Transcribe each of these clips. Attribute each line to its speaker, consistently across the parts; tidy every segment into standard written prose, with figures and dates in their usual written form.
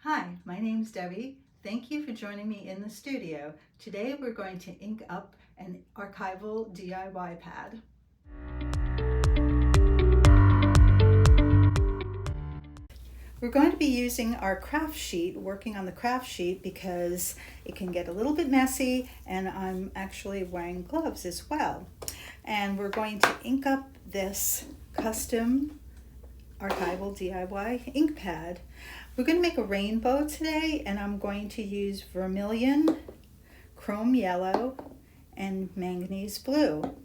Speaker 1: Hi, my name's Debbie. Thank you for joining me in the studio. Today we're going to ink up an archival DIY pad. We're going to be using our craft sheet, working on the craft sheet because it can get a little bit messy and I'm actually wearing gloves as well. And we're going to ink up this custom Archival DIY ink pad. We're going to make a rainbow today, and I'm going to use vermilion, chrome yellow, and manganese blue.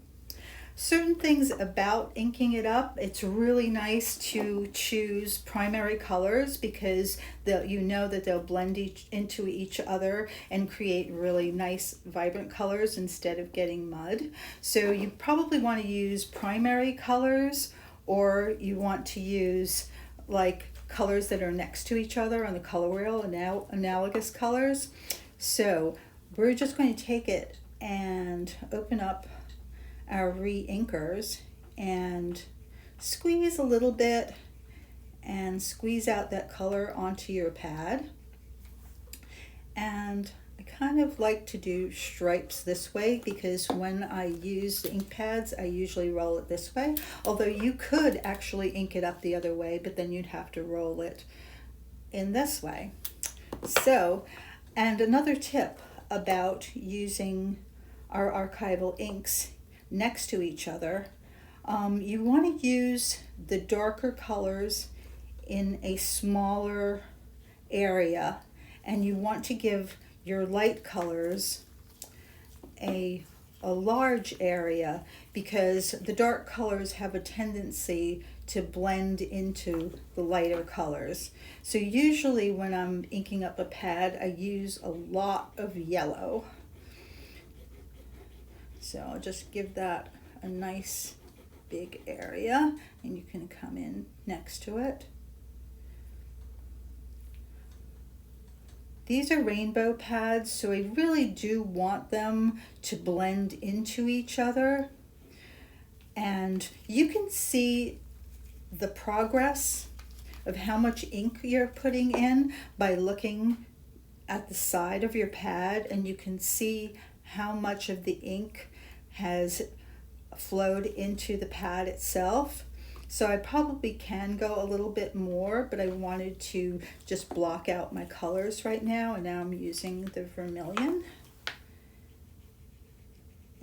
Speaker 1: Certain things about inking it up, it's really nice to choose primary colors because you know that they'll blend into each other and create really nice vibrant colors instead of getting mud. So you probably want to use primary colors, or you want to use like colors that are next to each other on the color wheel, analogous colors. So we're just going to take it and open up our Re-Inkers and squeeze a little bit and squeeze out that color onto your pad. And I kind of like to do stripes this way because when I use the ink pads, I usually roll it this way. Although you could actually ink it up the other way, but then you'd have to roll it in this way. So, and another tip about using our archival inks next to each other, you want to use the darker colors in a smaller area, and you want to give your light colors a large area because the dark colors have a tendency to blend into the lighter colors. So usually when I'm inking up a pad, I use a lot of yellow. So I'll just give that a nice big area, and you can come in next to it. These are rainbow pads, so I really do want them to blend into each other. And you can see the progress of how much ink you're putting in by looking at the side of your pad, and you can see how much of the ink has flowed into the pad itself. So I probably can go a little bit more, but I wanted to just block out my colors right now, and now I'm using the vermilion.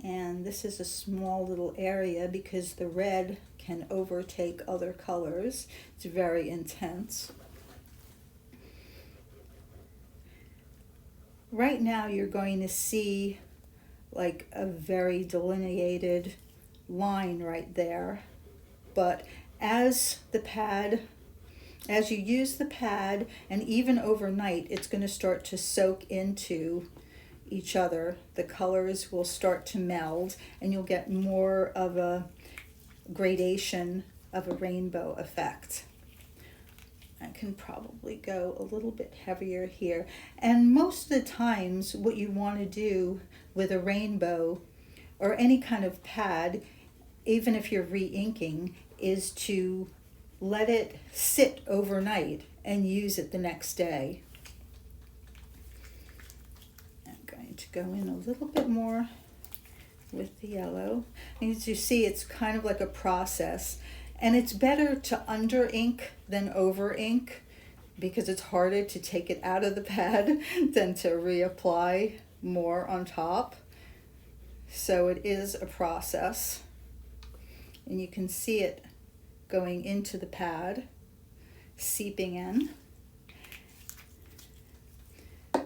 Speaker 1: And this is a small little area because the red can overtake other colors. It's very intense. Right now you're going to see like a very delineated line right there. But as you use the pad, and even overnight, it's going to start to soak into each other. The colors will start to meld, and you'll get more of a gradation of a rainbow effect. I can probably go a little bit heavier here. And most of the times, what you want to do with a rainbow or any kind of pad, even if you're re-inking, is to let it sit overnight and use it the next day. I'm going to go in a little bit more with the yellow. And as you see, it's kind of like a process. And it's better to under ink than over ink because it's harder to take it out of the pad than to reapply more on top. So it is a process. And you can see it going into the pad, seeping in.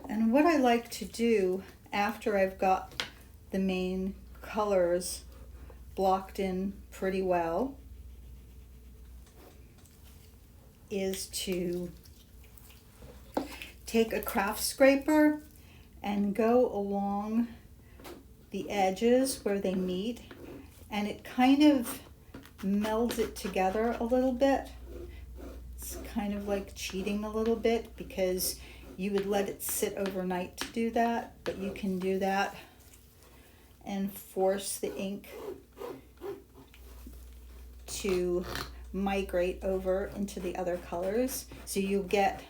Speaker 1: And what I like to do after I've got the main colors blocked in pretty well is to take a craft scraper and go along the edges where they meet, and it kind of melds it together a little bit. It's kind of like cheating a little bit because you would let it sit overnight to do that, but you can do that and force the ink to migrate over into the other colors. So you get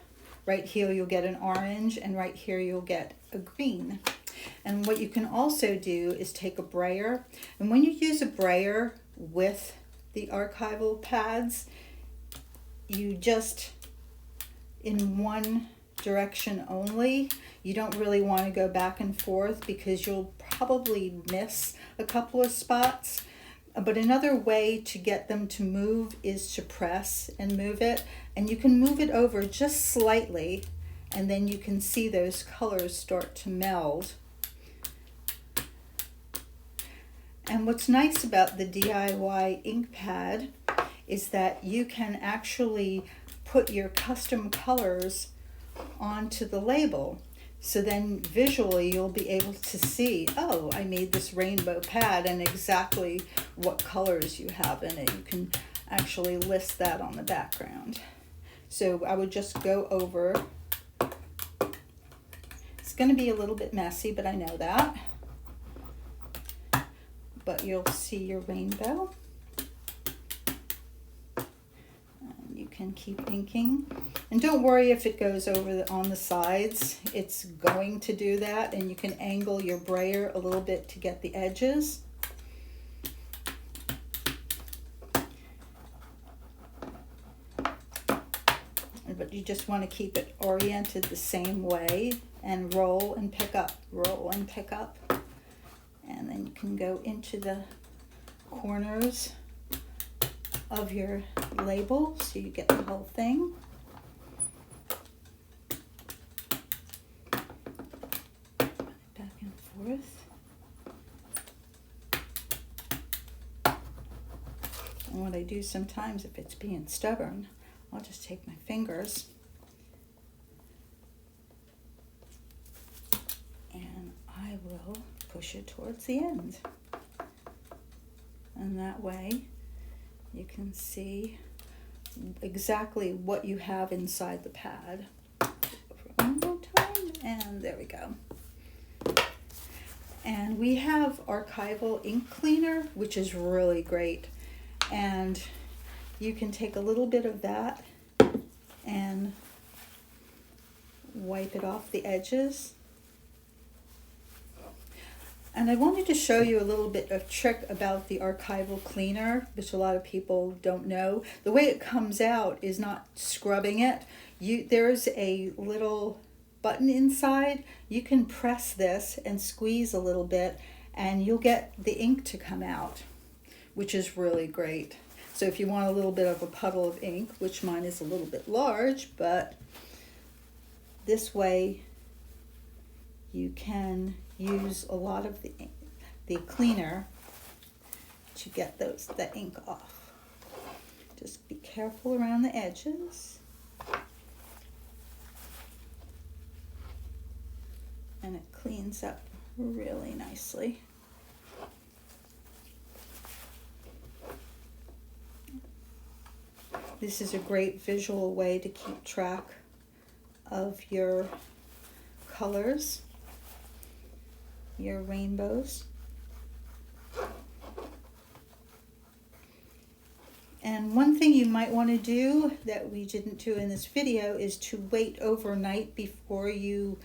Speaker 1: right here you'll get an orange, and right here you'll get a green. And what you can also do is take a brayer, and when you use a brayer with the archival pads, you just in one direction only. You don't really want to go back and forth because you'll probably miss a couple of spots. But another way to get them to move is to press and move it, and you can move it over just slightly, and then you can see those colors start to meld. And what's nice about the DIY ink pad is that you can actually put your custom colors onto the label. So then visually you'll be able to see, oh, I made this rainbow pad and exactly what colors you have in it. You can actually list that on the background. So I would just go over. It's going to be a little bit messy, but I know that. But you'll see your rainbow. And you can keep inking. And don't worry if it goes over on the sides. It's going to do that, and you can angle your brayer a little bit to get the edges. But you just want to keep it oriented the same way and roll and pick up, roll and pick up. And then you can go into the corners of your label so you get the whole thing. Back and forth. And what I do sometimes, if it's being stubborn, I'll just take my fingers and I will push it towards the end. And that way you can see exactly what you have inside the pad. One more time, and there we go. And we have Archival ink cleaner, which is really great. And you can take a little bit of that and wipe it off the edges. And I wanted to show you a little bit of trick about the archival cleaner, which a lot of people don't know. The way it comes out is not scrubbing it. There's a little button inside. You can press this and squeeze a little bit, and you'll get the ink to come out, which is really great. So if you want a little bit of a puddle of ink, which mine is a little bit large, but this way you can use a lot of the cleaner to get the ink off. Just be careful around the edges. And it cleans up really nicely. This is a great visual way to keep track of your colors, your rainbows. And one thing you might want to do that we didn't do in this video is to wait overnight before you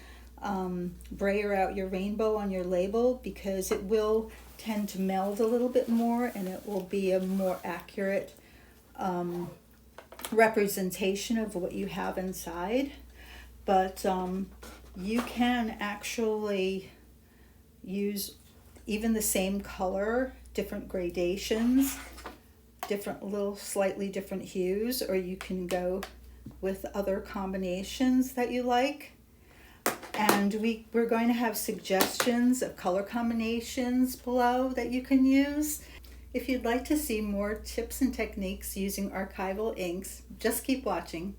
Speaker 1: brayer out your rainbow on your label, because it will tend to meld a little bit more and it will be a more accurate representation of what you have inside. But you can actually use even the same color, different gradations, different little slightly different hues, or you can go with other combinations that you like. And we're going to have suggestions of color combinations below that you can use. If you'd like to see more tips and techniques using archival inks, just keep watching.